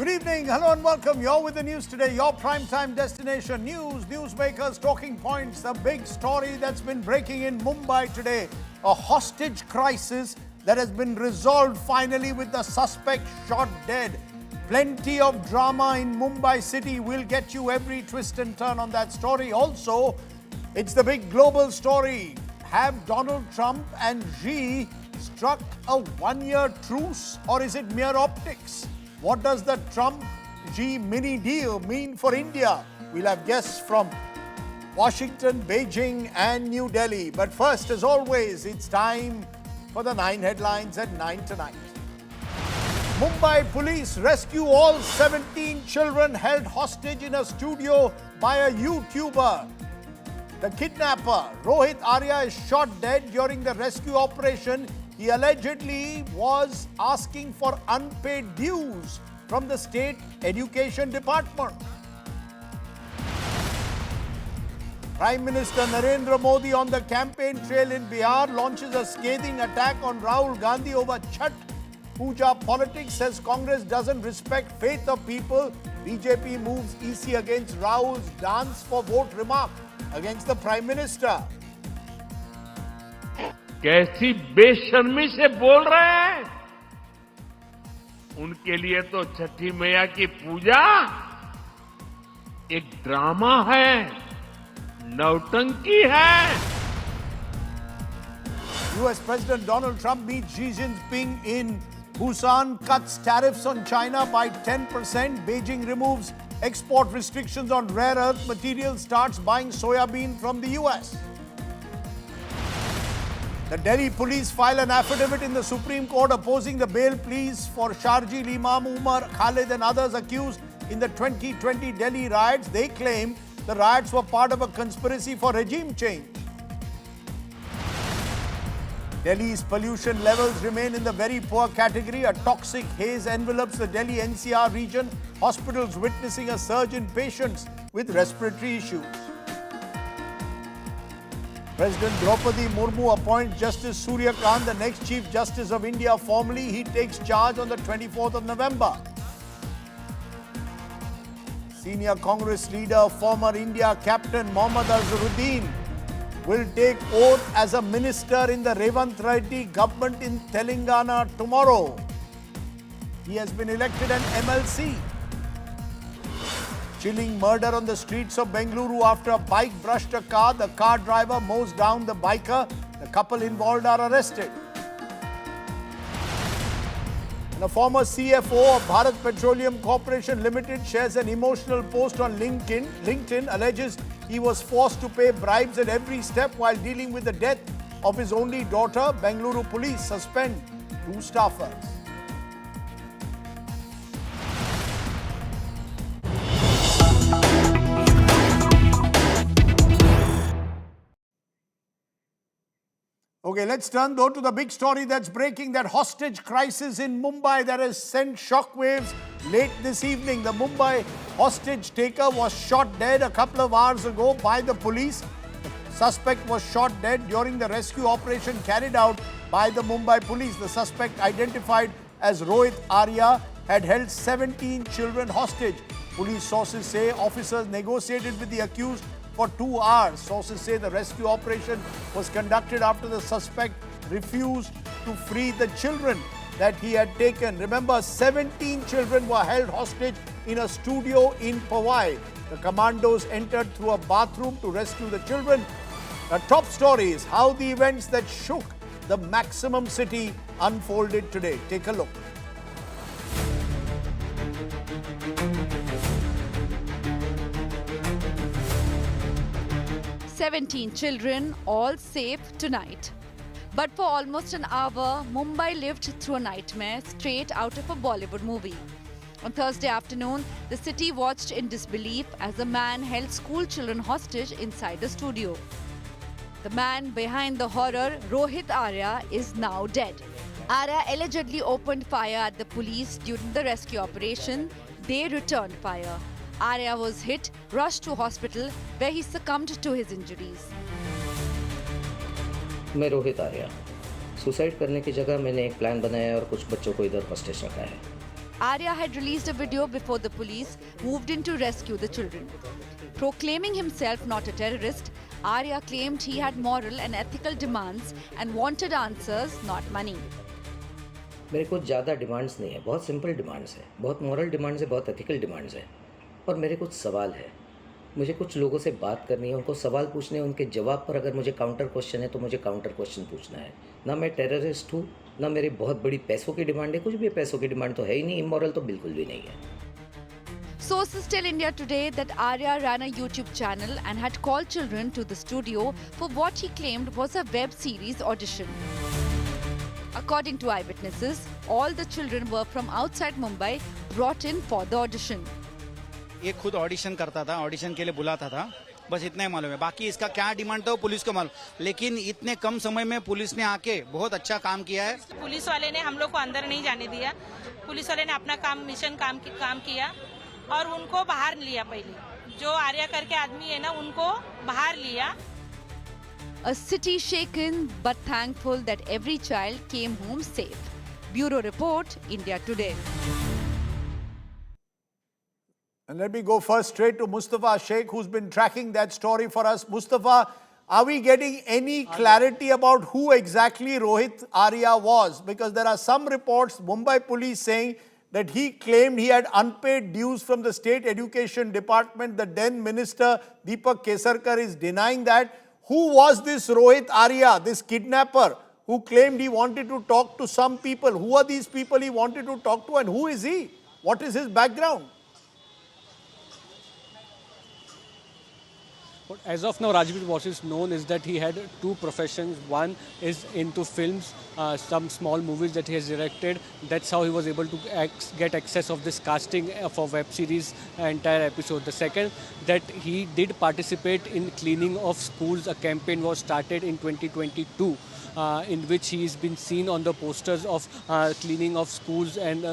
Good evening, hello and welcome. You're with the news today, your primetime destination. News, newsmakers, talking points, the big story that's been breaking in Mumbai today. A hostage crisis that has been resolved finally with the suspect shot dead. Plenty of drama in Mumbai city. We'll get you every twist and turn on that story. Also, it's the big global story. Have Donald Trump and Xi struck a one-year truce, or is it mere optics? What does the Trump-Xi mini deal mean for India? We'll have guests from Washington, Beijing and New Delhi. But first, as always, it's time for the 9 headlines at 9 tonight. Mumbai police rescue all 17 children held hostage in a studio by a YouTuber. The kidnapper, Rohit Arya, is shot dead during the rescue operation. He allegedly was asking for unpaid dues from the state education department. Prime Minister Narendra Modi on the campaign trail in Bihar launches a scathing attack on Rahul Gandhi over Chhath Puja politics, says Congress doesn't respect faith of people. BJP moves EC against Rahul's dance for vote remark against the Prime Minister. कैसी बेशर्मी से बोल रहे हैं। उनके लिए तो छठी मैया की पूजा एक ड्रामा है, नौटंकी है। US President Donald Trump meets Xi Jinping in Busan, cuts tariffs on China by 10%. Beijing removes export restrictions on rare earth materials, starts buying soybean from the US. The Delhi police file an affidavit in the Supreme Court opposing the bail pleas for Sharjeel Imam, Umar Khalid and others accused in the 2020 Delhi riots. They claim the riots were part of a conspiracy for regime change. Delhi's pollution levels remain in the very poor category. A toxic haze envelops the Delhi NCR region. Hospitals witnessing a surge in patients with respiratory issues. President Draupadi Murmu appoints Justice Surya Kant the next Chief Justice of India formally. He takes charge on the 24th of November. Senior Congress leader, former India captain Mohammad Azharuddin will take oath as a minister in the Revant Reddy government in Telangana tomorrow. He has been elected an MLC. Chilling murder on the streets of Bengaluru after a bike brushed a car. The car driver mows down the biker. The couple involved are arrested. And a former CFO of Bharat Petroleum Corporation Limited shares an emotional post on LinkedIn, alleges he was forced to pay bribes at every step while dealing with the death of his only daughter. Bengaluru police suspend 2 staffers. Okay, let's turn though to the big story that's breaking, that hostage crisis in Mumbai that has sent shockwaves late this evening. The Mumbai hostage taker was shot dead a couple of hours ago by the police. The suspect was shot dead during the rescue operation carried out by the Mumbai police. The suspect, identified as Rohit Arya, had held 17 children hostage. Police sources say officers negotiated with the accused for 2 hours. Sources say the rescue operation was conducted after the suspect refused to free the children that he had taken. Remember, 17 children were held hostage in a studio in Powai. The commandos entered through a bathroom to rescue the children. The top story is how the events that shook the maximum city unfolded today. Take a look. "17 children, all safe tonight." But for almost an hour, Mumbai lived through a nightmare straight out of a Bollywood movie. On Thursday afternoon, the city watched in disbelief as a man held school children hostage inside a studio. The man behind the horror, Rohit Arya, is now dead. Arya allegedly opened fire at the police during the rescue operation. They returned fire. Arya was hit, rushed to hospital, where he succumbed to his injuries. मैं Rohit Arya. Suicide करने की जगह मैंने एक plan बनाया और कुछ बच्चों को इधर हॉस्टेज रखा है। Arya had released a video before the police moved in to rescue the children. Proclaiming himself not a terrorist, Arya claimed he had moral and ethical demands and wanted answers, not money. मेरे को ज़्यादा demands नहीं है, बहुत simple demands है, बहुत moral demands है, बहुत एथिकल डिमांड्स है, और मेरे कुछ सवाल है। मुझे कुछ लोगों से बात करनी है, उनको सवाल पूछने हैं, उनके जवाब पर अगर मुझे काउंटर क्वेश्चन है तो मुझे काउंटर क्वेश्चन पूछना है। ना मैं टेररिस्ट हूँ, ना मेरी बहुत बड़ी पैसों की डिमांड है, कुछ भी पैसों की डिमांड तो है ही नहीं, इमोरल तो बिल्कुल भी नहीं है। Sources tell India Today that Arya ran a YouTube channel and had called children to the studio for what he claimed was a web series audition. According to eyewitnesses, all the children were from outside Mumbai brought in for the audition. ये खुद audition करता था, audition के लिए बुलाता था, बस इतना ही मालूम है। बाकी इसका क्या डिमांड था वो पुलिस को मालूम, लेकिन इतने कम समय में पुलिस ने आके बहुत अच्छा काम किया है। पुलिस वाले ने हम लोग को अंदर नहीं जाने दिया। पुलिस वाले ने अपना काम मिशन काम किया और उनको बाहर लिया। पहले जो आर्या करके आदमी है ना, उनको बाहर लिया। A city shaken but thankful that every child came home safe. Bureau Report, India Today. And let me go first straight to Mustafa Sheikh, who's been tracking that story for us. Mustafa, are we getting any clarity about who exactly Rohit Arya was? Because there are some reports, Mumbai police saying that he claimed he had unpaid dues from the state education department. The then minister, Deepak Kesarkar, is denying that. Who was this Rohit Arya, this kidnapper, who claimed he wanted to talk to some people? Who are these people he wanted to talk to, and who is he? What is his background? As of now, Rajdeep, what is known is that he had two professions. One is into films, some small movies that he has directed. That's how he was able to get access of this casting for web series entire episode. The second, that he did participate in cleaning of schools. A campaign was started in 2022. In which he has been seen on the posters of cleaning of schools and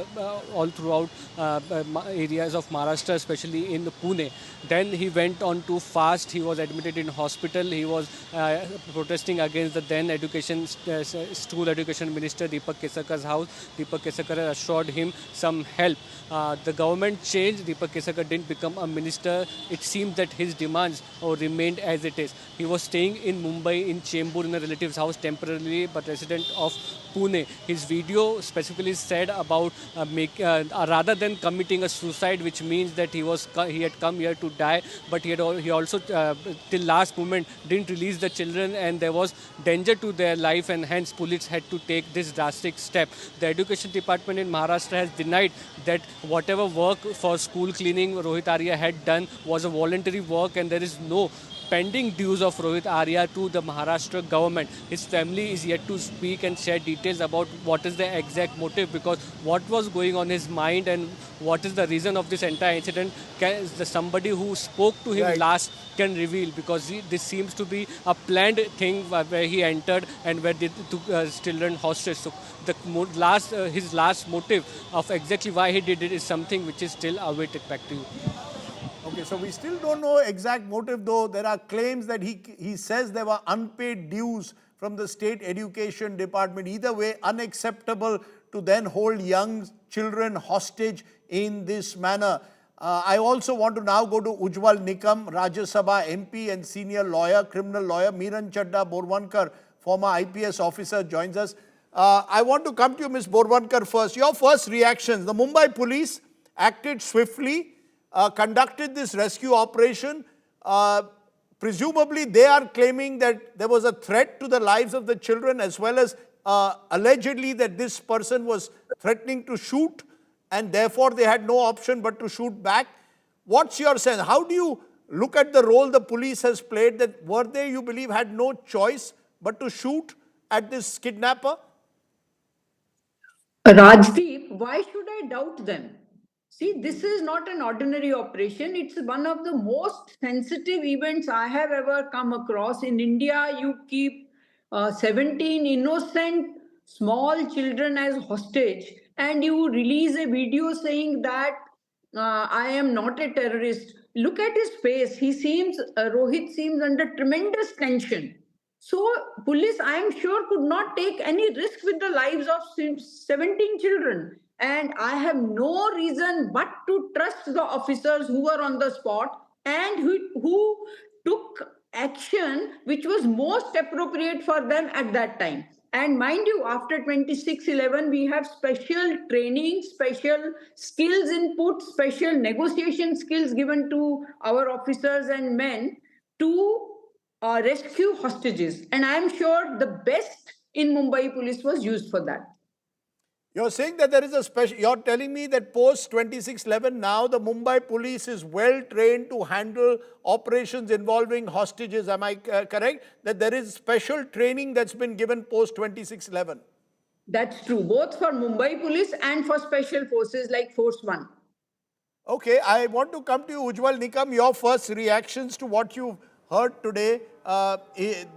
all throughout areas of Maharashtra, especially in Pune. Then he went on to fast. He was admitted in hospital. He was protesting against the then school education minister Deepak Kesarkar's house. Deepak Kesarkar assured him some help. The government changed. Deepak Kesarkar didn't become a minister. It seemed that his demands remained as it is. He was staying in Mumbai in Chembur in a relative's house temporarily, but resident of Pune. His video specifically said about rather than committing a suicide, which means that he had come here to die, but he also till last moment didn't release the children, and there was danger to their life, and hence police had to take this drastic step. The education department in Maharashtra has denied that whatever work for school cleaning Rohit Arya had done was a voluntary work, and there is no pending dues of Rohit Arya to the Maharashtra government. His family is yet to speak and share details about what is the exact motive, because what was going on his mind and what is the reason of this entire incident, somebody who spoke to him last can reveal, because this seems to be a planned thing where he entered and where they took children hostage. So his last motive of exactly why he did it is something which is still awaited. Back to you. Okay, so we still don't know exact motive, though. There are claims that he says there were unpaid dues from the state education department. Either way, unacceptable to then hold young children hostage in this manner. I also want to now go to Ujjwal Nikam, Rajya Sabha MP and senior lawyer, criminal lawyer. Miran Chadda Borwankar, former IPS officer, joins us. I want to come to you, Ms. Borwankar, first. Your first reactions. The Mumbai police acted swiftly, conducted this rescue operation. Presumably, they are claiming that there was a threat to the lives of the children, as well as allegedly that this person was threatening to shoot, and therefore they had no option but to shoot back. What's your sense? How do you look at the role the police has played? That were they, you believe, had no choice but to shoot at this kidnapper? Rajdeep, why should I doubt them? See, this is not an ordinary operation. It's one of the most sensitive events I have ever come across. In India, you keep 17 innocent small children as hostage, and you release a video saying that I am not a terrorist. Look at his face. Rohit seems under tremendous tension. So, police, I am sure, could not take any risk with the lives of 17 children. And I have no reason but to trust the officers who were on the spot and who took action which was most appropriate for them at that time. And mind you, after 26/11, we have special training, special skills input, special negotiation skills given to our officers and men to rescue hostages. And I am sure the best in Mumbai police was used for that. You're saying that there is a special, you're telling me that post 26/11 now the Mumbai police is well trained to handle operations involving hostages. Am I correct? That there is special training that's been given post 26/11? That's true, both for Mumbai police and for special forces like Force 1. Okay, I want to come to you, Ujjwal Nikam, your first reactions to what you've heard today.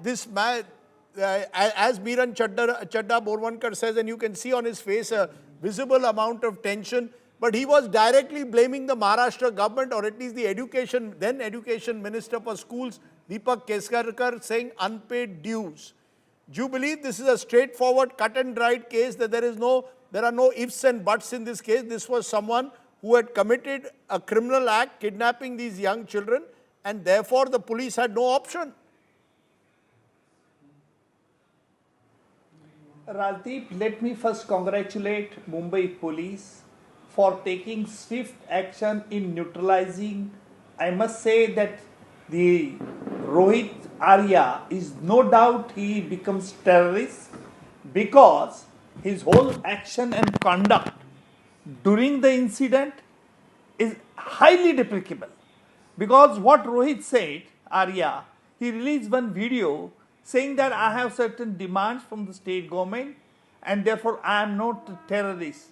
This man, as Miran Chadda Borwankar says, and you can see on his face a visible amount of tension, but he was directly blaming the Maharashtra government, or at least the then education minister for schools, Deepak Keskarkar, saying unpaid dues. Do you believe this is a straightforward, cut and dried case, that there are no ifs and buts in this case? This was someone who had committed a criminal act, kidnapping these young children, and therefore the police had no option. Rajdeep, let me first congratulate Mumbai police for taking swift action in neutralizing. I must say that the Rohit Arya is no doubt he becomes terrorist because his whole action and conduct during the incident is highly deprecable. Because what Rohit said, Arya, he released one video saying that I have certain demands from the state government and therefore I am not a terrorist.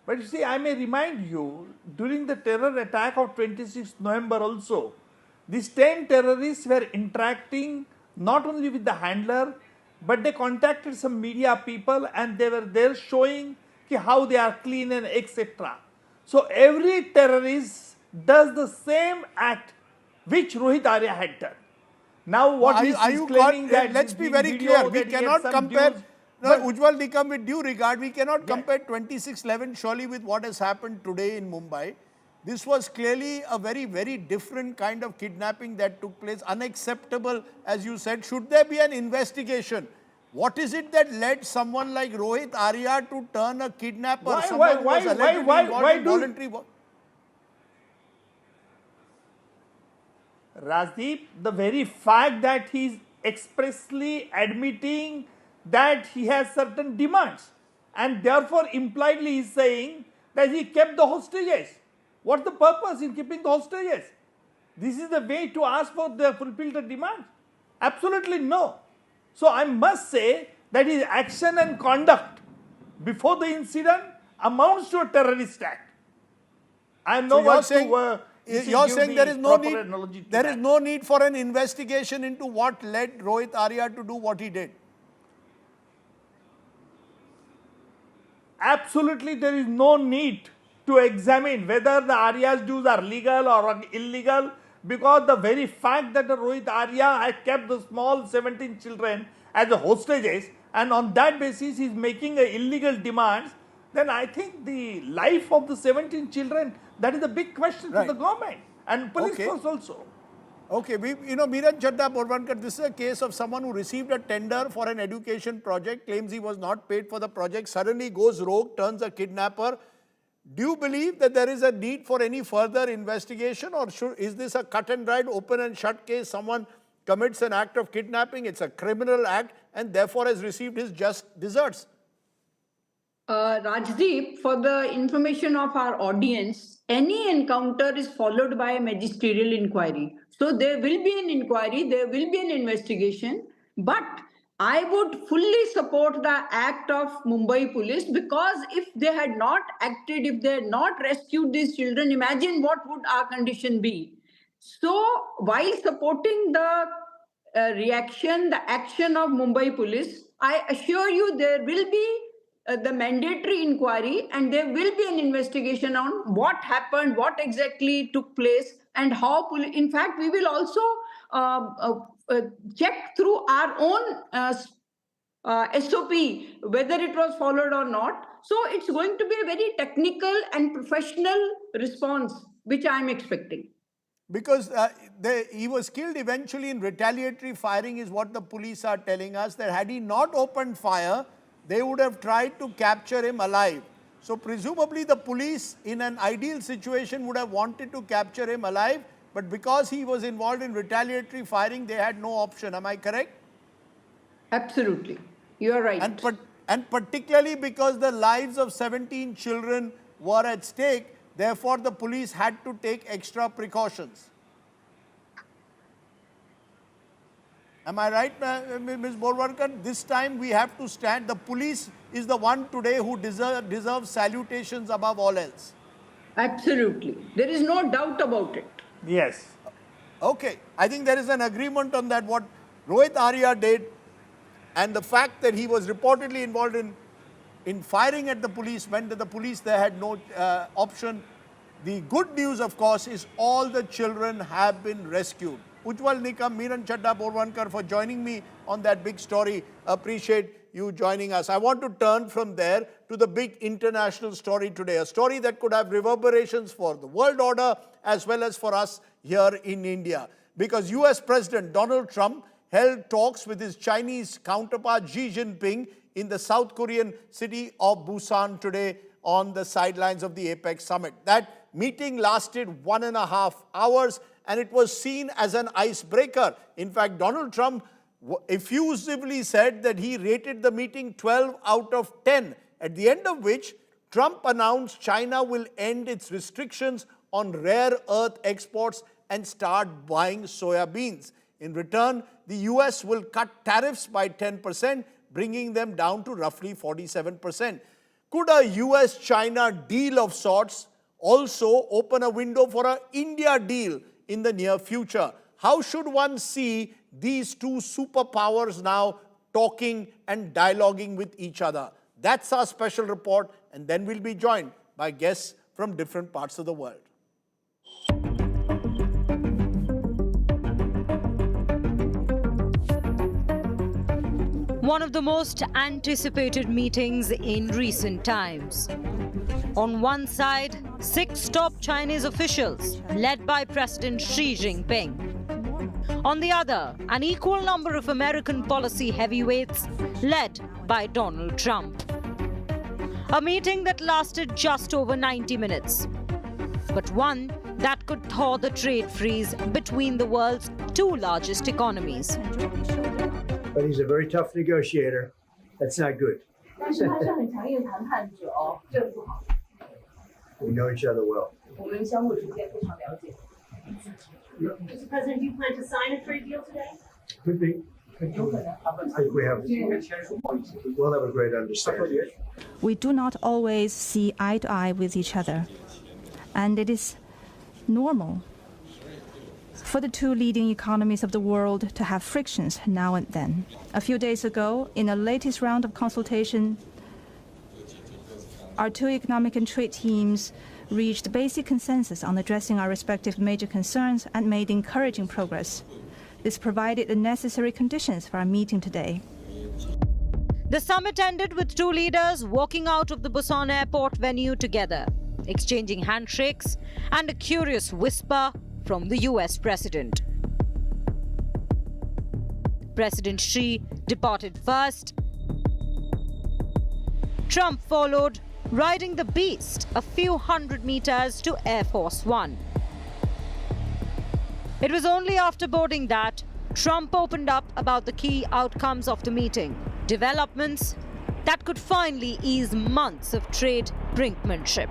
But you see, I may remind you, during the terror attack of 26th November also, these 10 terrorists were interacting not only with the handler, but they contacted some media people and they were there showing how they are clean and etc. So every terrorist does the same act which Rohit Arya had done. Now what he's claiming that... Let's be very clear, we cannot compare... Ujjwal Nikam, with due regard, we cannot compare 26/11 surely with what has happened today in Mumbai. This was clearly a very, very different kind of kidnapping that took place, unacceptable, as you said. Should there be an investigation? What is it that led someone like Rohit Arya to turn a kidnapper? Rajdeep, the very fact that he is expressly admitting that he has certain demands and therefore impliedly he is saying that he kept the hostages. What's the purpose in keeping the hostages? This is the way to ask for the fulfill the demand? Absolutely no. So I must say that his action and conduct before the incident amounts to a terrorist act. I am you're saying there is no need for an investigation into what led Rohit Arya to do what he did. Absolutely, there is no need to examine whether the Arya's dues are legal or illegal, because the very fact that the Rohit Arya had kept the small 17 children as the hostages and on that basis he is making illegal demands, then I think the life of the 17 children, that is a big question to the government and police force also. Okay, Miran Chadda Borwankar, this is a case of someone who received a tender for an education project, claims he was not paid for the project, suddenly goes rogue, turns a kidnapper. Do you believe that there is a need for any further investigation, or is this a cut and dried, open and shut case? Someone commits an act of kidnapping, it's a criminal act, and therefore has received his just deserts. Rajdeep, for the information of our audience, any encounter is followed by a magisterial inquiry. So there will be an inquiry, there will be an investigation, but I would fully support the act of Mumbai police, because if they had not acted, if they had not rescued these children, imagine what would our condition be. So while supporting the reaction, the action of Mumbai police, I assure you there will be the mandatory inquiry and there will be an investigation on what happened, what exactly took place, and how. In fact, we will also check through our own SOP, whether it was followed or not. So it's going to be a very technical and professional response, which I'm expecting. Because he was killed eventually in retaliatory firing is what the police are telling us, that had he not opened fire, they would have tried to capture him alive. So presumably the police in an ideal situation would have wanted to capture him alive, but because he was involved in retaliatory firing, they had no option. Am I correct? Absolutely. You are right. And particularly because the lives of 17 children were at stake, therefore the police had to take extra precautions. Am I right, Ms. Borwarkar? This time we have to stand. The police is the one today who deserves salutations above all else. Absolutely. There is no doubt about it. Yes. Okay. I think there is an agreement on that. What Rohit Arya did and the fact that he was reportedly involved in firing at the police meant that the police there had no option. The good news, of course, is all the children have been rescued. Ujjwal Nikam, Miran Chadda Borwankar for joining me on that big story. Appreciate you joining us. I want to turn from there to the big international story today, a story that could have reverberations for the world order as well as for us here in India. Because US President Donald Trump held talks with his Chinese counterpart Xi Jinping in the South Korean city of Busan today on the sidelines of the APEC summit. That meeting lasted 1.5 hours and it was seen as an icebreaker. In fact, Donald Trump effusively said that he rated the meeting 12 out of 10, at the end of which Trump announced China will end its restrictions on rare earth exports and start buying soya beans. In return, the US will cut tariffs by 10%, bringing them down to roughly 47%. Could a US-China deal of sorts also open a window for an India deal in the near future? How should one see these two superpowers now talking and dialoguing with each other? That's our special report, and then we'll be joined by guests from different parts of the world. One of the most anticipated meetings in recent times. On one side, 6 top Chinese officials led by President Xi Jinping. On the other, an equal number of American policy heavyweights led by Donald Trump. A meeting that lasted just over 90 minutes, but one that could thaw the trade freeze between the world's 2 largest economies. But he's a very tough negotiator. That's not good. We know each other well. Mr. President, do you plan to sign a trade deal today? Could be. I think we'll have a great understanding. We do not always see eye to eye with each other, and it is normal for the 2 leading economies of the world to have frictions now and then. A few days ago, in the latest round of consultation, our 2 economic and trade teams reached basic consensus on addressing our respective major concerns and made encouraging progress. This provided the necessary conditions for our meeting today. The summit ended with 2 leaders walking out of the Busan airport venue together, exchanging handshakes and a curious whisper from the US president. President Xi departed first. Trump followed, riding the beast a few hundred meters to Air Force One. It was only after boarding that Trump opened up about the key outcomes of the meeting, developments that could finally ease months of trade brinkmanship.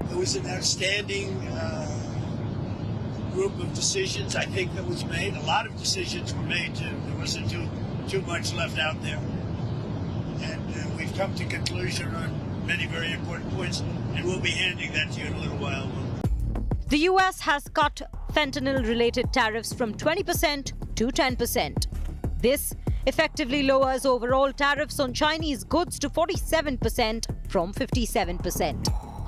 It was an outstanding group of decisions, I think, that was made. A lot of decisions were made. There wasn't too much left out there. And we've come to conclusion on many very important points, and we'll be handing that to you in a little while. The US has cut fentanyl-related tariffs from 20% to 10%. This effectively lowers overall tariffs on Chinese goods to 47% from 57%.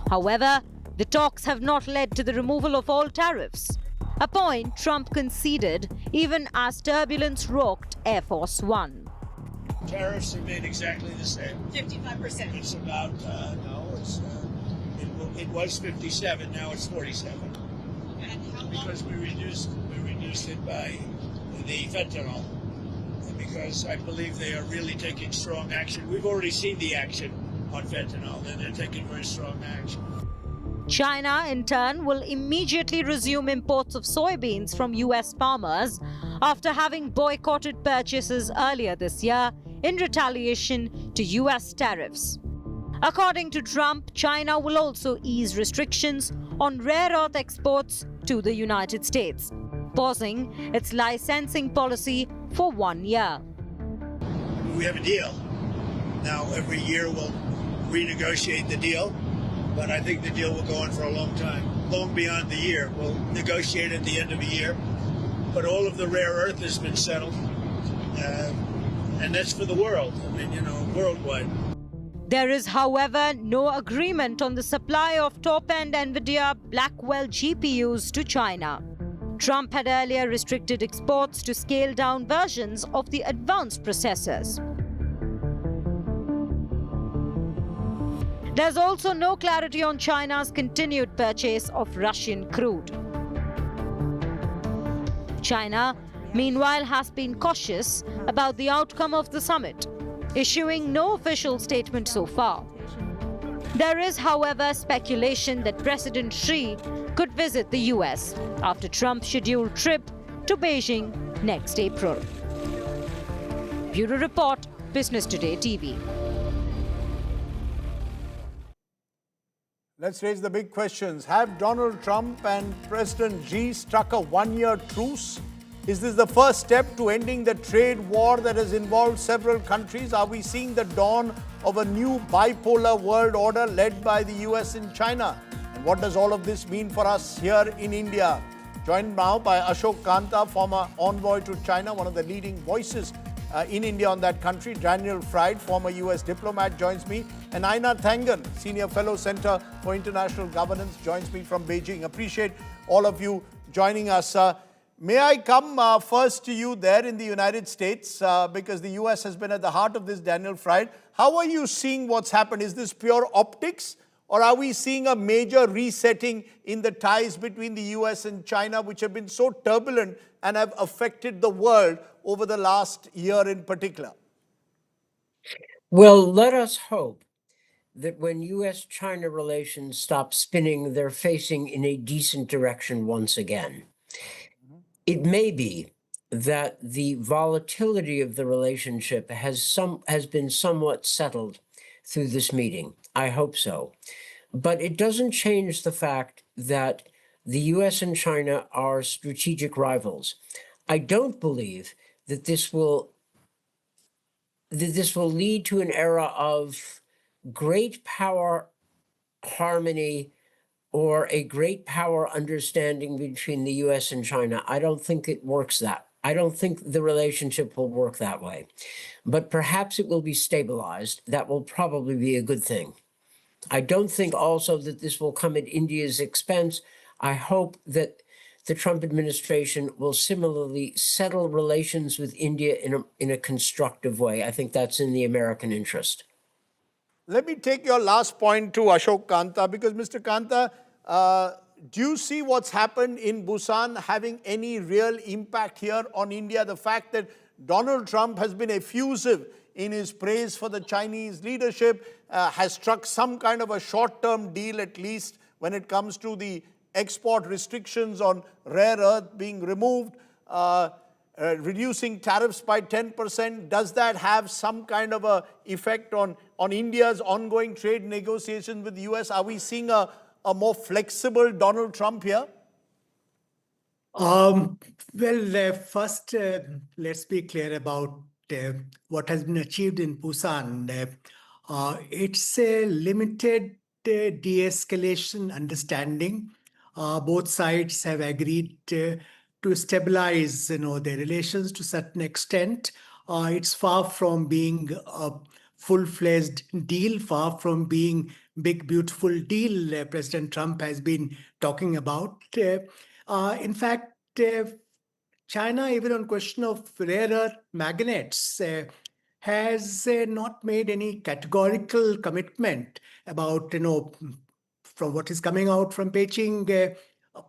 However, the talks have not led to the removal of all tariffs, a point Trump conceded even as turbulence rocked Air Force One. tariffs remain exactly the same. 55%. It's about it was 57. Now it's 47. And how long? Because we reduced it by the fentanyl. Because I believe they are really taking strong action. We've already seen the action on fentanyl, and they're taking very strong action. China, in turn, will immediately resume imports of soybeans from US farmers after having boycotted purchases earlier this year in retaliation to US tariffs. According to Trump, China will also ease restrictions on rare earth exports to the United States, pausing its licensing policy for 1 year. We have a deal. Now, every year we'll renegotiate the deal, but I think the deal will go on for a long time, long beyond the year. We'll negotiate at the end of a year, but all of the rare earth has been settled, and that's for the world. I mean, worldwide. There is, however, no agreement on the supply of top-end NVIDIA Blackwell GPUs to China. Trump had earlier restricted exports to scaled-down versions of the advanced processors. There's also no clarity on China's continued purchase of Russian crude. China, meanwhile, has been cautious about the outcome of the summit, issuing no official statement so far. There is, however, speculation that President Xi could visit the US after Trump's scheduled trip to Beijing next April. Bureau Report, Business Today TV. Let's raise the big questions. Have Donald Trump and President Xi struck a one-year truce? Is this the first step to ending the trade war that has involved several countries? Are we seeing the dawn of a new bipolar world order led by the US and China? And what does all of this mean for us here in India? Joined now by Ashok Kanta, former envoy to China, one of the leading voices in India on that country. Daniel Fried, former US diplomat, joins me. And Aina Thangan, Senior Fellow, Center for International Governance, joins me from Beijing. Appreciate all of you joining us. May I come first to you there in the United States, because the US has been at the heart of this, Daniel Fried. How are you seeing what's happened? Is this pure optics, or are we seeing a major resetting in the ties between the US and China, which have been so turbulent and have affected the world over the last year in particular? Well, let us hope that when US-China relations stop spinning, they're facing in a decent direction once again. It may be that the volatility of the relationship has been somewhat settled through this meeting. I hope so. But it doesn't change the fact that the US and China are strategic rivals. I don't believe that this will lead to an era of great power harmony or a great power understanding between the US and China. I don't think it works that. I don't think the relationship will work that way. But perhaps it will be stabilized. That will probably be a good thing. I don't think also that this will come at India's expense. I hope that the Trump administration will similarly settle relations with India in a constructive way. I think that's in the American interest. Let me take your last point to Ashok Kanta, because Mr. Kanta, do you see what's happened in Busan having any real impact here on India? The fact that Donald Trump has been effusive in his praise for the Chinese leadership, has struck some kind of a short-term deal, at least when it comes to the export restrictions on rare earth being removed, reducing tariffs by 10%. Does that have some kind of a effect on India's ongoing trade negotiations with the US? Are we seeing a more flexible Donald Trump here? First, let's be clear about what has been achieved in Busan. It's a limited de-escalation understanding. Both sides have agreed to stabilize, their relations to a certain extent. It's far from being a full-fledged deal, far from being big, beautiful deal President Trump has been talking about. In fact, China, even on question of rare earth magnets, has not made any categorical commitment about, from what is coming out from Beijing,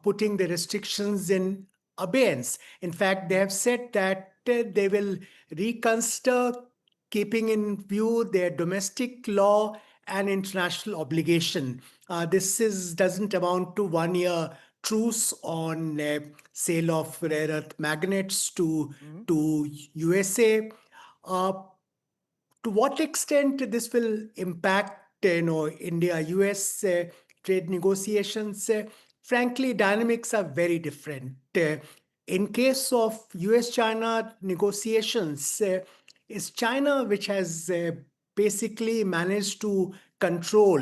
putting the restrictions in abeyance. In fact, they have said that they will reconsider keeping in view their domestic law and international obligation. This doesn't amount to 1 year truce on sale of rare earth magnets to USA. To what extent this will impact India-US trade negotiations? Frankly, dynamics are very different. In case of US-China negotiations, it's China which has basically managed to control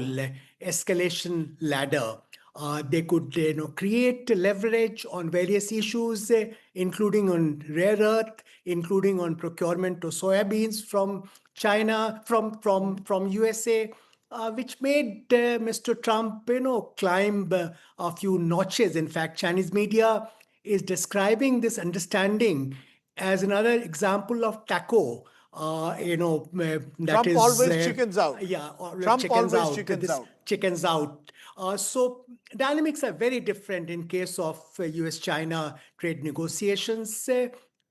escalation ladder. They could create leverage on various issues, including on rare earth, including on procurement of soybeans from China, from USA, which made Mr. Trump, climb a few notches. In fact, Chinese media is describing this understanding as another example of taco. Trump always chickens out. Yeah, Trump chickens always out. chickens This out. chickens out. So dynamics are very different in case of US-China trade negotiations.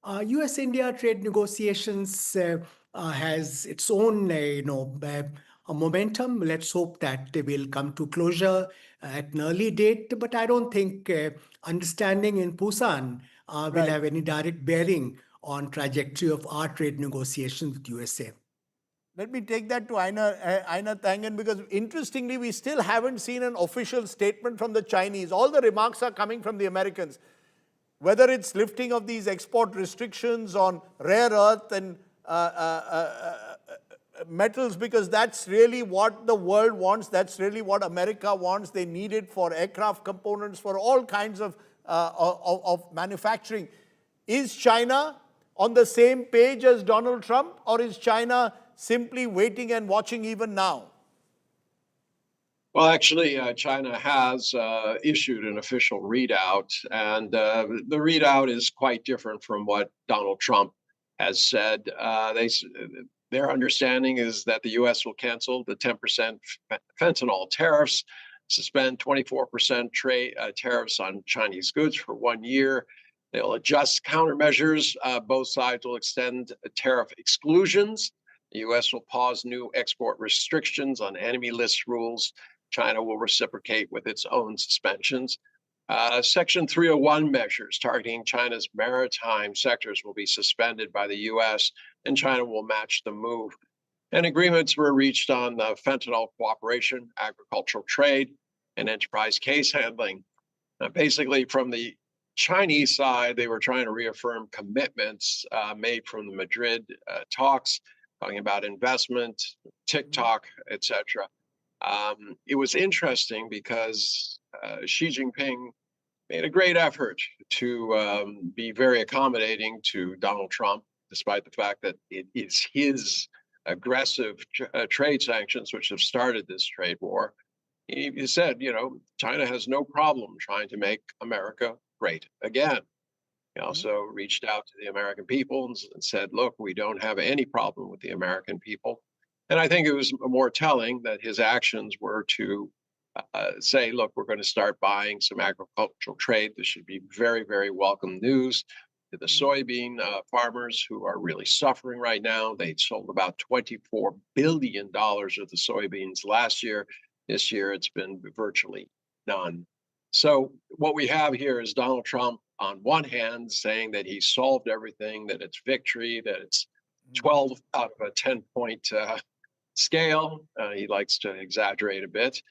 US-India trade negotiations has its own, momentum. Let's hope that they will come to closure at an early date. But I don't think understanding in Busan will have any direct bearing on trajectory of our trade negotiations with USA. Let me take that to Aina Tangen, because interestingly, we still haven't seen an official statement from the Chinese. All the remarks are coming from the Americans. Whether it's lifting of these export restrictions on rare earth and metals, because that's really what the world wants. That's really what America wants. They need it for aircraft components, for all kinds of manufacturing. Is China on the same page as Donald Trump, or is China simply waiting and watching even now? Well, actually, China has issued an official readout, and the readout is quite different from what Donald Trump has said. Their understanding is that the U.S. will cancel the 10% fentanyl tariffs, suspend 24% tariffs on Chinese goods for 1 year. They'll adjust countermeasures. Both sides will extend tariff exclusions. The U.S. will pause new export restrictions on enemy list rules. China will reciprocate with its own suspensions. Section 301 measures targeting China's maritime sectors will be suspended by the U.S., and China will match the move. And agreements were reached on fentanyl cooperation, agricultural trade, and enterprise case handling. Basically, from the Chinese side, they were trying to reaffirm commitments made from the Madrid talks, talking about investment, TikTok, etc. It was interesting because Xi Jinping made a great effort to be very accommodating to Donald Trump, despite the fact that it is his aggressive trade sanctions which have started this trade war. He said, China has no problem trying to make America great again. He also reached out to the American people and said, look, we don't have any problem with the American people. And I think it was more telling that his actions were to say, look, we're going to start buying some agricultural trade. This should be very, very welcome news to the soybean farmers who are really suffering right now. They sold about $24 billion of the soybeans last year. This year, it's been virtually none. So what we have here is Donald Trump, on one hand, saying that he solved everything, that it's victory, that it's 12 out of a 10-point scale. He likes to exaggerate a bit.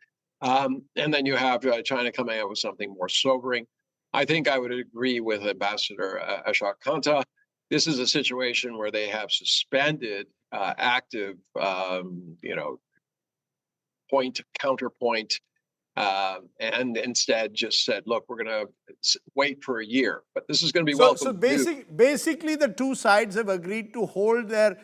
And then you have China coming out with something more sobering. I think I would agree with Ambassador Ashok Kanta. This is a situation where they have suspended active, point, counterpoint, and instead just said, look, we're going to wait for a year. But this is going to be welcome. So basically, the two sides have agreed to hold their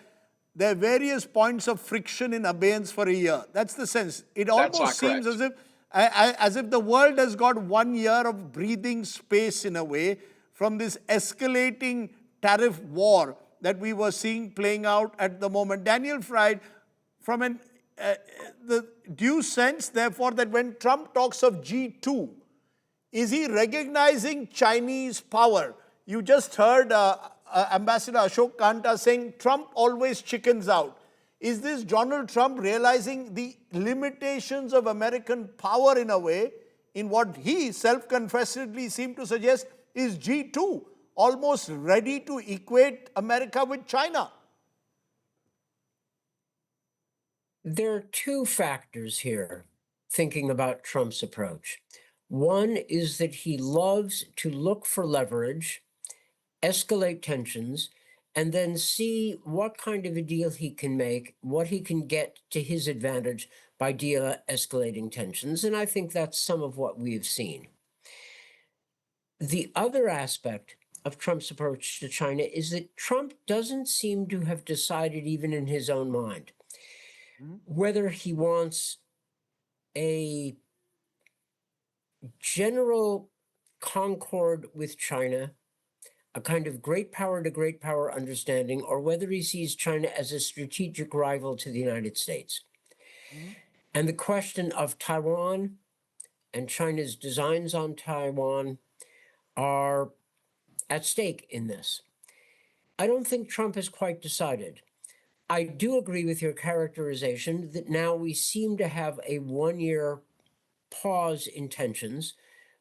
various points of friction in abeyance for a year. That's the sense. It almost seems as if the world has got 1 year of breathing space in a way from this escalating tariff war that we were seeing playing out at the moment. Daniel Fried, from do you sense, therefore, that when Trump talks of G2, is he recognizing Chinese power? You just heard Ambassador Ashok Kanta saying Trump always chickens out. Is this Donald Trump realizing the limitations of American power in a way, in what he self-confessedly seemed to suggest is G2, almost ready to equate America with China? There are two factors here, thinking about Trump's approach. One is that he loves to look for leverage, escalate tensions, and then see what kind of a deal he can make, what he can get to his advantage by de-escalating tensions. And I think that's some of what we've seen. The other aspect of Trump's approach to China is that Trump doesn't seem to have decided, even in his own mind, whether he wants a general concord with China, a kind of great power to great power understanding, or whether he sees China as a strategic rival to the United States. And the question of Taiwan and China's designs on Taiwan are at stake in this. I don't think Trump has quite decided. I do agree with your characterization that now we seem to have a one-year pause in tensions,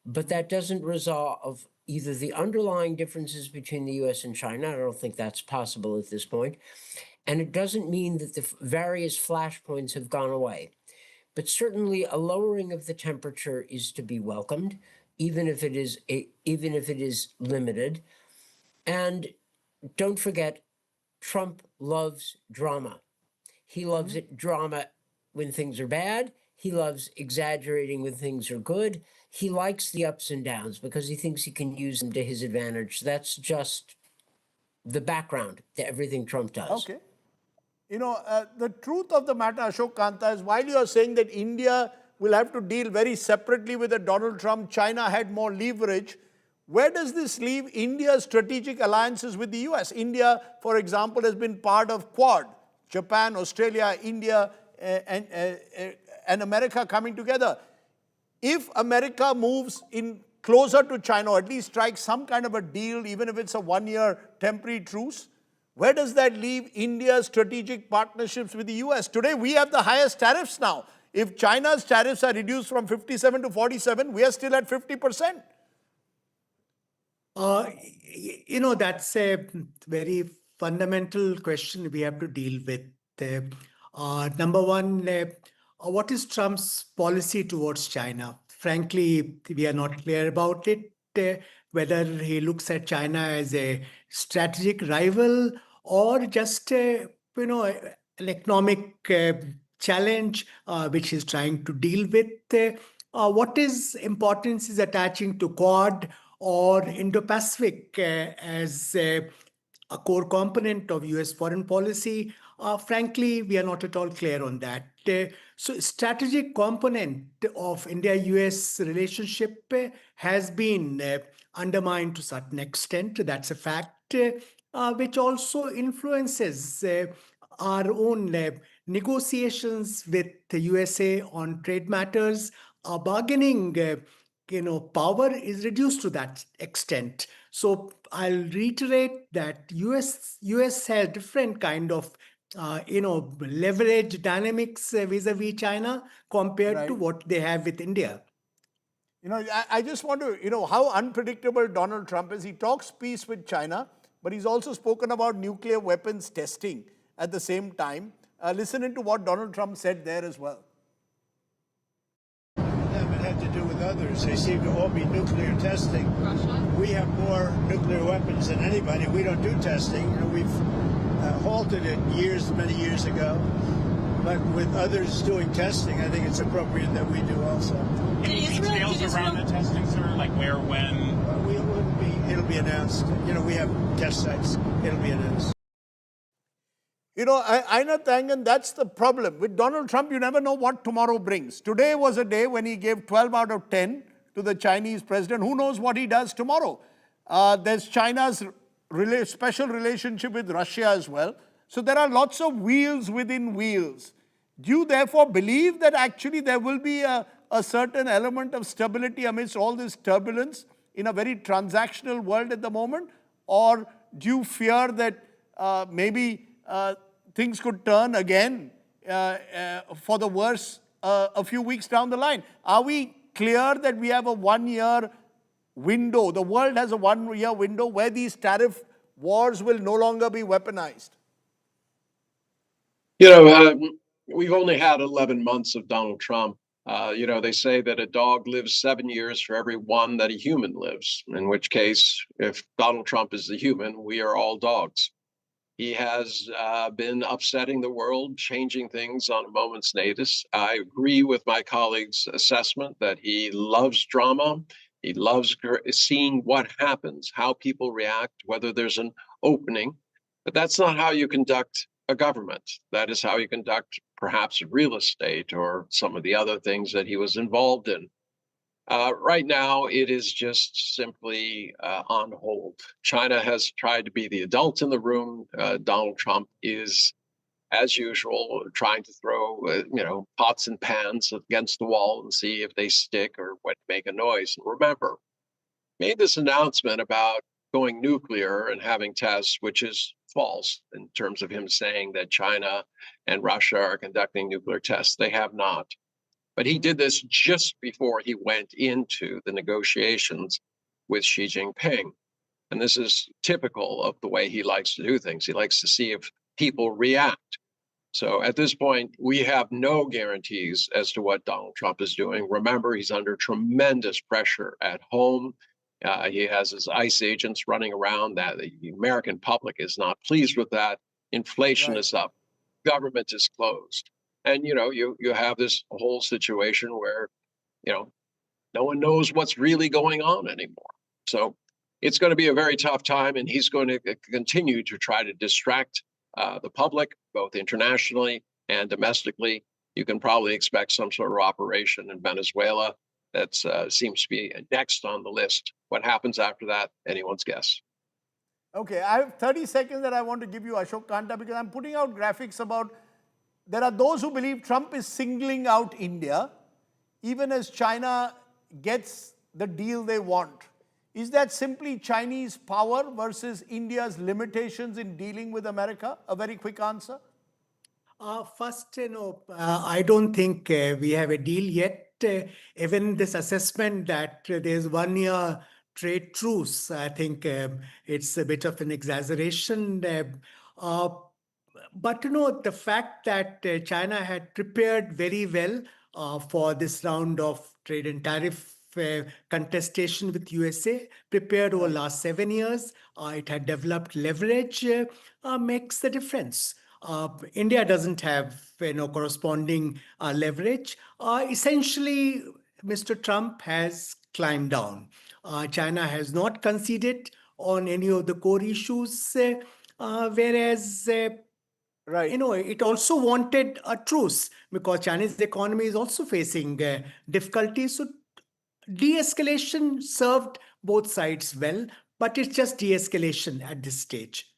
but that doesn't resolve either the underlying differences between the US and China. I don't think that's possible at this point. And it doesn't mean that the various flashpoints have gone away. But certainly a lowering of the temperature is to be welcomed, even if it is limited. And don't forget, Trump loves drama. He loves it drama when things are bad. He loves exaggerating when things are good. He likes the ups and downs because he thinks he can use them to his advantage. That's just the background to everything Trump does. Okay. You know, the truth of the matter, Ashok Kanta, is while you are saying that India will have to deal very separately with Donald Trump, China had more leverage, where does this leave India's strategic alliances with the US? India, for example, has been part of Quad, Japan, Australia, India, and America coming together. If America moves in closer to China, or at least strikes some kind of a deal, even if it's a one-year temporary truce, where does that leave India's strategic partnerships with the US? Today, we have the highest tariffs now. If China's tariffs are reduced from 57 to 47, we are still at 50%. You know, that's a very fundamental question we have to deal with. Number one, what is Trump's policy towards China? Frankly, we are not clear about it, whether he looks at China as a strategic rival or just an economic challenge which he's trying to deal with. What is importance is attaching to Quad or Indo-Pacific as a core component of US foreign policy. Frankly, we are not at all clear on that. So strategic component of India-US relationship has been undermined to a certain extent. That's a fact, which also influences our own negotiations with the USA on trade matters. Our bargaining power is reduced to that extent. So I'll reiterate that US has different kind of leverage dynamics vis-a-vis China compared to what they have with India. You know, I just want to, how unpredictable Donald Trump is. He talks peace with China, but he's also spoken about nuclear weapons testing at the same time. Listen into what Donald Trump said there as well. It had to do with others. They seem to all be nuclear testing. We have more nuclear weapons than anybody. We don't do testing. We've halted it many years ago. But with others doing testing, I think it's appropriate that we do also. Any details around the testing, sir? Like where, when? It'll be announced. We have test sites. It'll be announced. Aina Tangan, that's the problem. With Donald Trump, you never know what tomorrow brings. Today was a day when he gave 12 out of 10 to the Chinese president. Who knows what he does tomorrow? There's China's special relationship with Russia as well. So there are lots of wheels within wheels. Do you therefore believe that actually there will be a certain element of stability amidst all this turbulence in a very transactional world at the moment? Or do you fear that maybe things could turn again for the worse a few weeks down the line? Are we clear that we have a 1 year window? The world has a 1 year window where these tariff wars will no longer be weaponized. We've only had 11 months of Donald Trump. They say that a dog lives 7 years for every one that a human lives, in which case, if Donald Trump is the human, we are all dogs. He has been upsetting the world, changing things on a moment's notice. I agree with my colleague's assessment that he loves drama. He loves seeing what happens, how people react, whether there's an opening. But that's not how you conduct a government. That is how you conduct perhaps real estate or some of the other things that he was involved in. Right now, it is just simply on hold. China has tried to be the adult in the room. Donald Trump is, as usual, trying to throw, pots and pans against the wall and see if they stick or what make a noise. And remember, made this announcement about going nuclear and having tests, which is false in terms of him saying that China and Russia are conducting nuclear tests. They have not. But he did this just before he went into the negotiations with Xi Jinping. And this is typical of the way he likes to do things. He likes to see if people react. So at this point, we have no guarantees as to what Donald Trump is doing. Remember, he's under tremendous pressure at home. He has his ICE agents running around. That the American public is not pleased with that. Inflation is up. Government is closed. And, you have this whole situation where, no one knows what's really going on anymore. So it's going to be a very tough time, and he's going to continue to try to distract the public, both internationally and domestically. You can probably expect some sort of operation in Venezuela that seems to be next on the list. What happens after that, anyone's guess. Okay, I have 30 seconds that I want to give you, Ashok Kanta, because I'm putting out graphics about there are those who believe Trump is singling out India, even as China gets the deal they want. Is that simply Chinese power versus India's limitations in dealing with America? A very quick answer. First, I don't think we have a deal yet. Even this assessment that there's 1 year trade truce, I think it's a bit of an exaggeration. But the fact that China had prepared very well for this round of trade and tariff contestation with USA, prepared over the last 7 years, it had developed leverage, makes the difference. India doesn't have corresponding leverage. Essentially, Mr. Trump has climbed down. China has not conceded on any of the core issues, whereas it also wanted a truce because Chinese economy is also facing difficulties. So de-escalation served both sides well, but it's just de-escalation at this stage.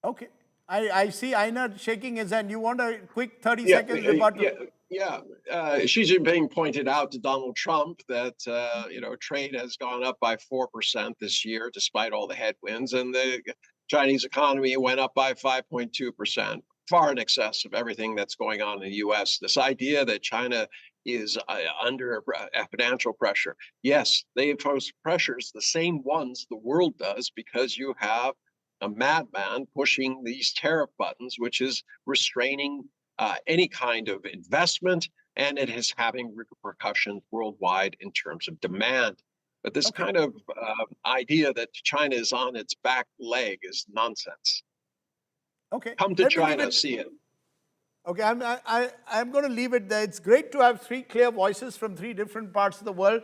Okay. I see Einar shaking his hand. You want a quick 30 seconds rebuttal? Xi Jinping pointed out to Donald Trump that, trade has gone up by 4% this year, despite all the headwinds, and the Chinese economy went up by 5.2%, far in excess of everything that's going on in the U.S. This idea that China is under financial pressure. Yes, they impose pressures, the same ones the world does, because you have a madman pushing these tariff buttons, which is restraining any kind of investment, and it is having repercussions worldwide in terms of demand. But this kind of idea that China is on its back leg is nonsense. Okay. Come to China, see it. Okay, I'm going to leave it there. It's great to have three clear voices from three different parts of the world,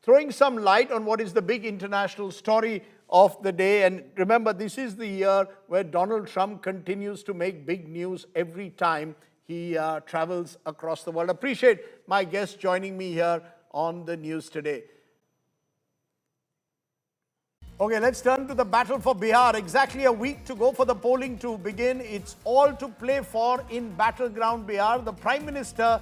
throwing some light on what is the big international story of the day. And remember, this is the year where Donald Trump continues to make big news every time he travels across the world. Appreciate my guests joining me here on the news today. Okay, let's turn to the battle for Bihar. Exactly a week to go for the polling to begin. It's all to play for in battleground Bihar. The Prime Minister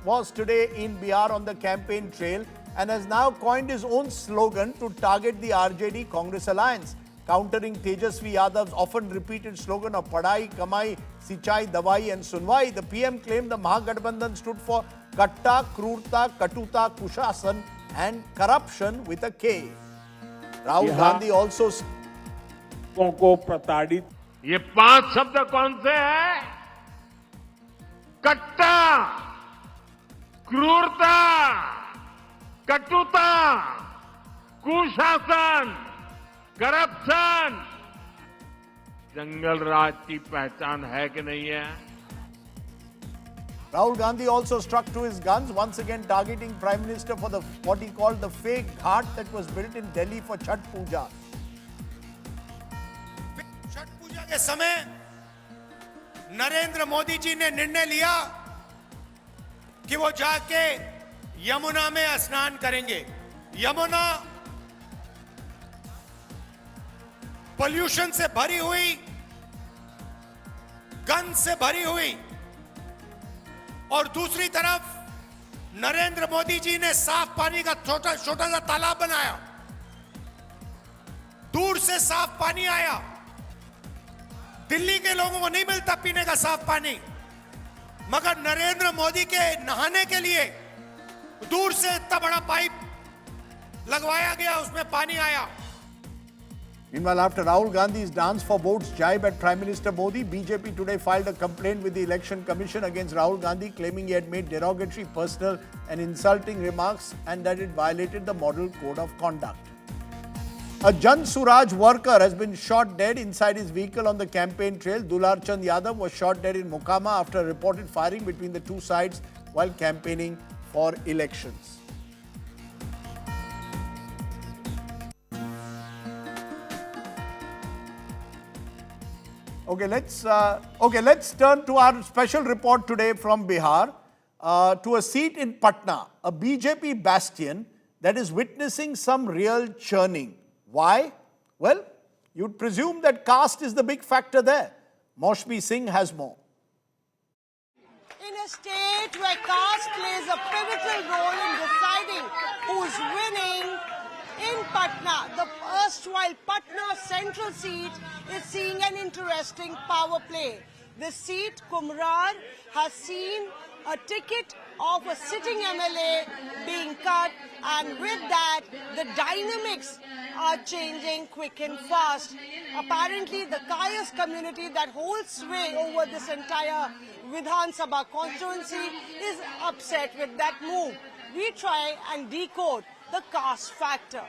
was today in Bihar on the campaign trail and has now coined his own slogan to target the RJD Congress alliance, countering Tejasvi Yadav's often repeated slogan of Padai, Kamai, Sichai, Dawai and Sunwai. The PM claimed the Mahagathbandhan stood for Katta, Krurta, Katuta, Kushasan and corruption with a K. Rahul Gandhi also को प्रताड़ित ये 5 शब्द कौन से हैं? कट्टा, क्रूरता, कटुता, कुशासन, करप्शन, जंगल राज की पहचान है कि नहीं है? Rahul Gandhi also struck to his guns, once again targeting Prime Minister for what he called the fake ghat that was built in Delhi for Chhath Puja. Chhath पूजा के समय नरेंद्र मोदी जी ने निर्णय लिया कि वो जाके यमुना में स्नान करेंगे। यमुना पोल्यूशन से भरी हुई, गंद से भरी हुई, और दूसरी तरफ नरेंद्र मोदी जी ने साफ पानी का छोटा सा तालाब बनाया। दूर से साफ पानी आया। दिल्ली के लोगों को नहीं मिलता पीने का साफ पानी, मगर नरेंद्र मोदी के नहाने के लिए दूर से इतना बड़ा पाइप लगवाया गया, उसमें पानी आया। Meanwhile, after Rahul Gandhi's dance for votes jibe at Prime Minister Modi, BJP today filed a complaint with the Election Commission against Rahul Gandhi, claiming he had made derogatory, personal and insulting remarks and that it violated the Model Code of Conduct. A Jan Suraj worker has been shot dead inside his vehicle on the campaign trail. Dular Chand Yadav was shot dead in Mokama after reported firing between the two sides while campaigning for elections. Okay, let's turn to our special report today from Bihar to a seat in Patna, a BJP bastion that is witnessing some real churning. Why? Well, you'd presume that caste is the big factor there. Maushmi Singh has more. In a state where caste plays a pivotal role in deciding who's winning, in Patna, the erstwhile Patna central seat is seeing an interesting power play. This seat, Kumhrar, has seen a ticket of a sitting MLA being cut, and with that, the dynamics are changing quick and fast. Apparently, the Caste community that holds sway over this entire Vidhan Sabha constituency is upset with that move. We try and decode the caste factor.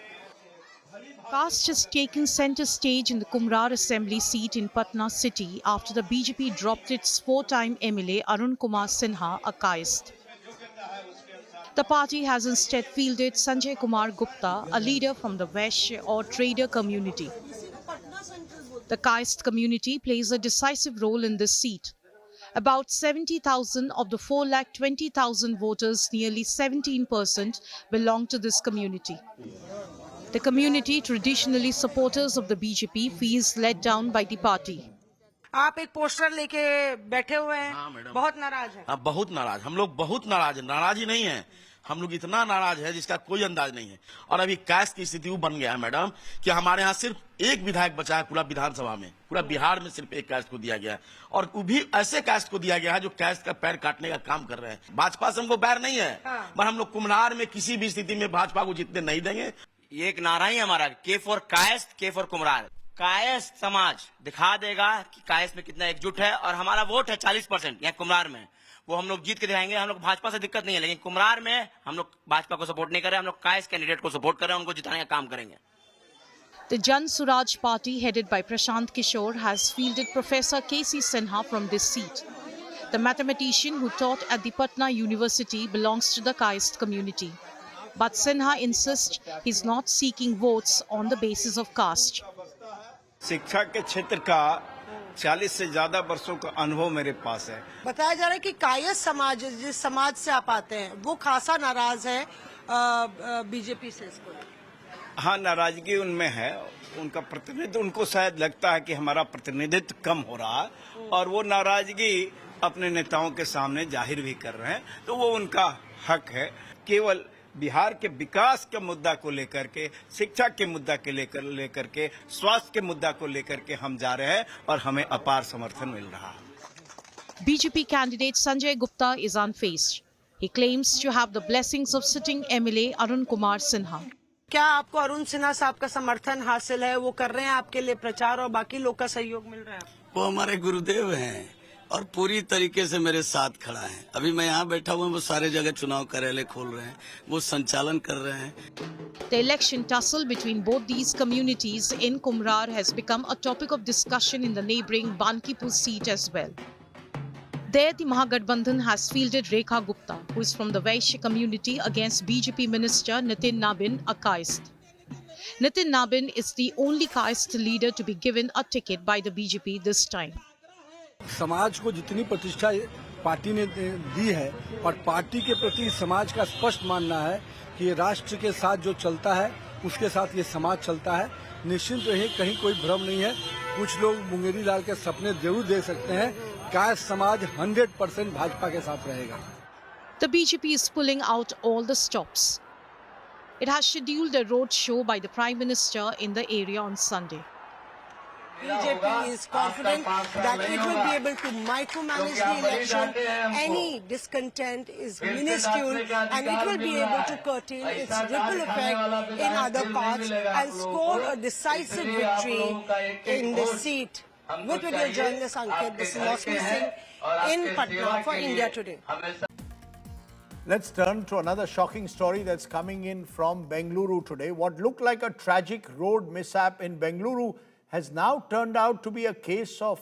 Caste has taken centre stage in the Kumhrar assembly seat in Patna city after the BJP dropped its four-time MLA Arun Kumar Sinha, a caste. The party has instead fielded Sanjay Kumar Gupta, a leader from the Vaishya or trader community. The caste community plays a decisive role in this seat. About 70,000 of the 4,20,000 voters, nearly 17%, belong to this community. The community, traditionally supporters of the BJP, feels let down by the party. आप एक poster लेके बैठे हुए हैं, बहुत नाराज हैं। हाँ, बहुत नाराज, हम लोग बहुत नाराज हैं, नाराज ही नहीं हैं, हम लोग इतना नाराज है जिसका कोई अंदाज नहीं है। और अभी कास्ट की स्थिति वो बन गया है मैडम कि हमारे यहाँ सिर्फ एक विधायक बचा है पूरा विधानसभा में, पूरा बिहार में सिर्फ एक कास्ट को दिया गया है, और वो भी ऐसे कास्ट को दिया गया है जो कास्ट का पैर काटने का काम कर रहे हैं। भाजपा से हमको बैर नहीं है, पर हम लोग कुम्हरार में किसी भी स्थिति में भाजपा को जीतने नहीं देंगे। ये एक नारा ही हमारा, के फॉर कायस्थ, के फॉर कुम्हरार। कायस्थ समाज दिखा देगा कि कायस्थ में कितना एकजुट है, और हमारा वोट है 40% यहाँ कुम्हरार में, वो हम लोग जीत के दिखाएंगे। हम लोग भाजपा से दिक्कत नहीं है, लेकिन कुम्हरार में हम लोग भाजपा को सपोर्ट नहीं कर रहे, हम लोग कायस्थ कैंडिडेट को सपोर्ट कर रहे हैं, उनको जिताने का काम करेंगे। The Jan Suraj party, headed by Prashant Kishore, has fielded Professor K.C. Sinha from this seat. The mathematician who taught at the Patna University belongs to the caste community. But Sinha insists he's not seeking votes on the basis of caste. शिक्षा के क्षेत्र का 40 से ज्यादा वर्षों का अनुभव मेरे पास है। बताया जा रहा है कि कायस्थ समाज, जिस समाज से आप आते हैं, वो खासा नाराज है बीजेपी से। इसको हाँ, नाराजगी उनमें है। उनका प्रतिनिधित्व, उनको शायद लगता है कि हमारा प्रतिनिधित्व कम हो रहा है और वो नाराजगी अपने नेताओं के सामने जाहिर भी कर रहे हैं, तो वो उनका हक है। केवल बिहार के विकास के मुद्दा को लेकर के, शिक्षा के मुद्दा के लेकर के, स्वास्थ्य के मुद्दा को लेकर के हम जा रहे हैं और हमें अपार समर्थन मिल रहा है। BJP candidate Sanjay Gupta is unfazed. He claims to have the blessings of sitting MLA Arun Kumar Sinha. क्या आपको अरुण सिन्हा साहब का समर्थन हासिल है? वो कर रहे हैं आपके लिए प्रचार और बाकी लोग का सहयोग मिल रहा है? वो हमारे गुरुदेव हैं और पूरी तरीके से मेरे साथ खड़ा है। अभी मैं यहाँ बैठा हुआ हूँ, वो सारे जगह चुनाव कार्यालय खोल रहे हैं, वो संचालन कर रहे हैं। The election tussle between both these communities in Kumhrar has become a topic of discussion in the neighbouring Bankipur seat as well. There, the Mahagathbandhan has fielded Rekha Gupta, who is from the Vaishya community, against BJP minister Nitin Nabin, a Caste. Nitin Nabin is the only Caste leader to be given a ticket by the BJP this time. समाज को जितनी प्रतिष्ठा party ने दी है और party के प्रति समाज का स्पष्ट मानना है कि राष्ट्र के साथ जो चलता है उसके साथ ये समाज चलता है। निश्चित रहिए, कहीं कोई भ्रम नहीं है। कुछ लोग मुंगेरी लाल के सपने जरूर देख सकते हैं। कास्ट समाज 100% भाजपा के साथ रहेगा। The BJP is pulling out all the stops. It has scheduled a road show by the Prime Minister in the area on Sunday. BJP is confident that it will be able to micromanage the election. Any discontent is minuscule and it will be able to curtail its ripple effect in other parts and score a decisive victory in the seat. With video journalist Ankit, this is Mosmi Singh in Patna for India Today. Let's turn to another shocking story that's coming in from Bengaluru today. What looked like a tragic road mishap in Bengaluru has now turned out to be a case of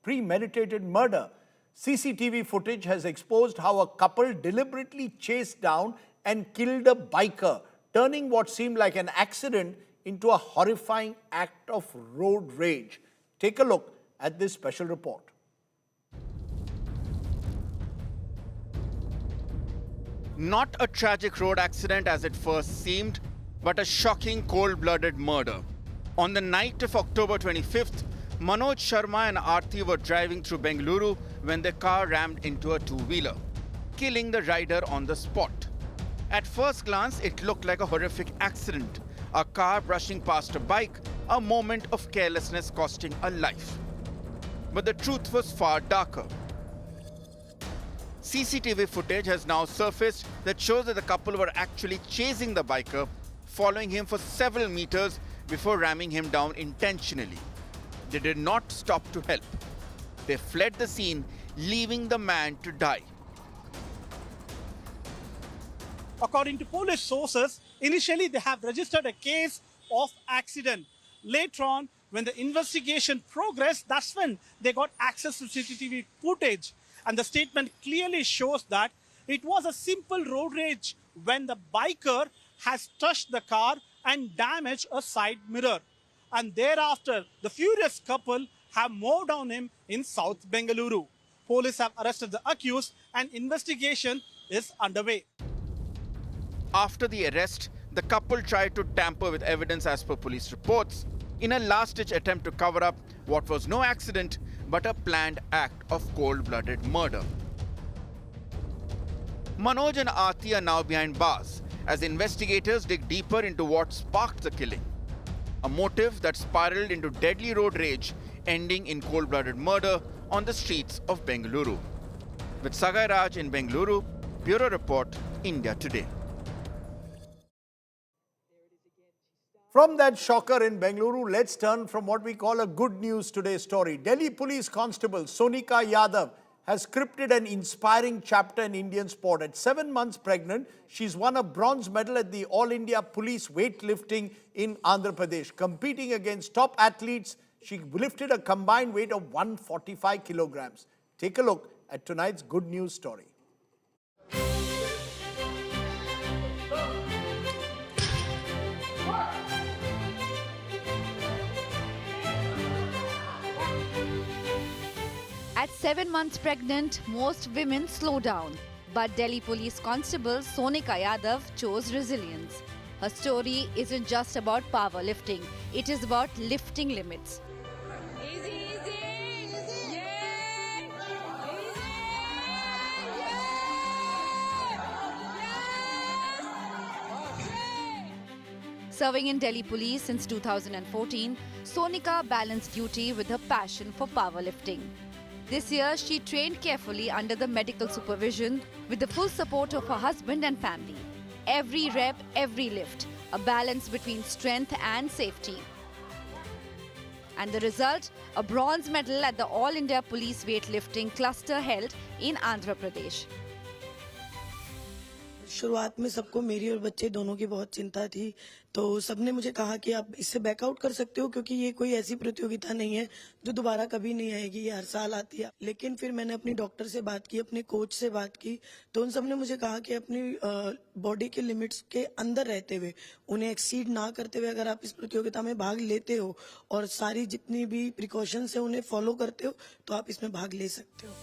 premeditated murder. CCTV footage has exposed how a couple deliberately chased down and killed a biker, turning what seemed like an accident into a horrifying act of road rage. Take a look at this special report. Not a tragic road accident as it first seemed, but a shocking cold-blooded murder. On the night of October 25th, Manoj Sharma and Aarti were driving through Bengaluru when their car rammed into a two-wheeler, killing the rider on the spot. At first glance, it looked like a horrific accident. A car brushing past a bike, a moment of carelessness costing a life. But the truth was far darker. CCTV footage has now surfaced that shows that the couple were actually chasing the biker, following him for several meters before ramming him down intentionally. They did not stop to help. They fled the scene, leaving the man to die. According to police sources, initially they have registered a case of accident. Later on, when the investigation progressed, that's when they got access to CCTV footage. And the statement clearly shows that it was a simple road rage when the biker has touched the car and damaged a side mirror. And thereafter, the furious couple have mowed down him in South Bengaluru. Police have arrested the accused and investigation is underway. After the arrest, the couple tried to tamper with evidence as per police reports in a last-ditch attempt to cover up what was no accident but a planned act of cold-blooded murder. Manoj and Aarti are now behind bars as investigators dig deeper into what sparked the killing. A motive that spiraled into deadly road rage, ending in cold-blooded murder on the streets of Bengaluru. With Sagai Raj in Bengaluru, Bureau Report, India Today. From that shocker in Bengaluru, let's turn from what we call a good news today story. Delhi Police Constable Sonika Yadav has scripted an inspiring chapter in Indian sport. At 7 months pregnant, she's won a bronze medal at the All India Police weightlifting in Andhra Pradesh. Competing against top athletes, she lifted a combined weight of 145 kilograms. Take a look at tonight's good news story. At 7 months pregnant, most women slow down. But Delhi Police Constable Sonika Yadav chose resilience. Her story isn't just about powerlifting, it is about lifting limits. Serving in Delhi police since 2014, Sonika balanced duty with her passion for powerlifting. This year, she trained carefully under the medical supervision with the full support of her husband and family. Every rep, every lift, a balance between strength and safety. And the result, a bronze medal at the All India Police Weightlifting Cluster held in Andhra Pradesh. शुरुआत में सबको मेरी और बच्चे दोनों की बहुत चिंता थी, तो सबने मुझे कहा कि आप इससे बैकआउट कर सकते हो क्योंकि ये कोई ऐसी प्रतियोगिता नहीं है जो दोबारा कभी नहीं आएगी, ये हर साल आती है। लेकिन फिर मैंने अपनी डॉक्टर से बात की, अपने कोच से बात की, तो उन सब ने मुझे कहा कि अपनी बॉडी के लिमिट्स के अंदर रहते हुए, उन्हें एक्सीड ना करते हुए अगर आप इस प्रतियोगिता में भाग लेते हो और सारी जितनी भी प्रिकॉशंस है उन्हें फॉलो करते हो तो आप इसमें भाग ले सकते हो।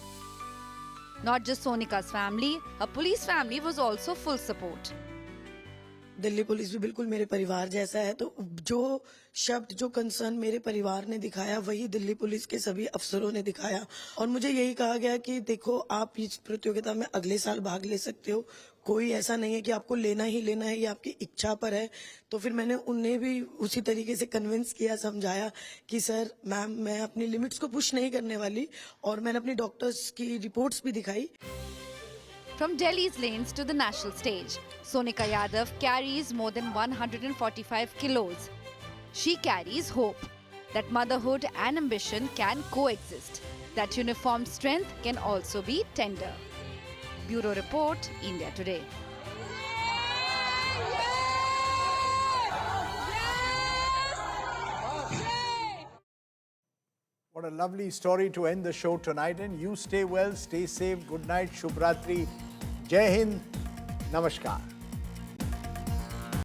Not just Sonika's family, her police family was also full support. Delhi police भी बिल्कुल मेरे परिवार जैसा है, तो जो शब्द जो कंसर्न मेरे परिवार ने दिखाया वही दिल्ली पुलिस के सभी अफसरों ने दिखाया और मुझे यही कहा गया कि देखो आप इस प्रतियोगिता में अगले साल भाग ले सकते हो, कोई ऐसा नहीं है कि आपको लेना ही लेना है, ये आपकी इच्छा पर है। तो फिर मैंने उन्हें भी उसी तरीके से कन्विंस किया, समझाया कि सर मैम मैं अपनी लिमिट्स को पुश नहीं करने वाली और मैंने अपनी डॉक्टर्स की रिपोर्ट्स भी दिखाई। From Delhi's lanes to the national stage, Sonika Yadav carries more than 145 kilos. She carries hope that motherhood and ambition can coexist, that uniform strength can also be tender. Bureau Report, India Today. What a lovely story to end the show tonight. And you stay well, stay safe. Good night, Shubh Ratri. Jai Hind. Namaskar.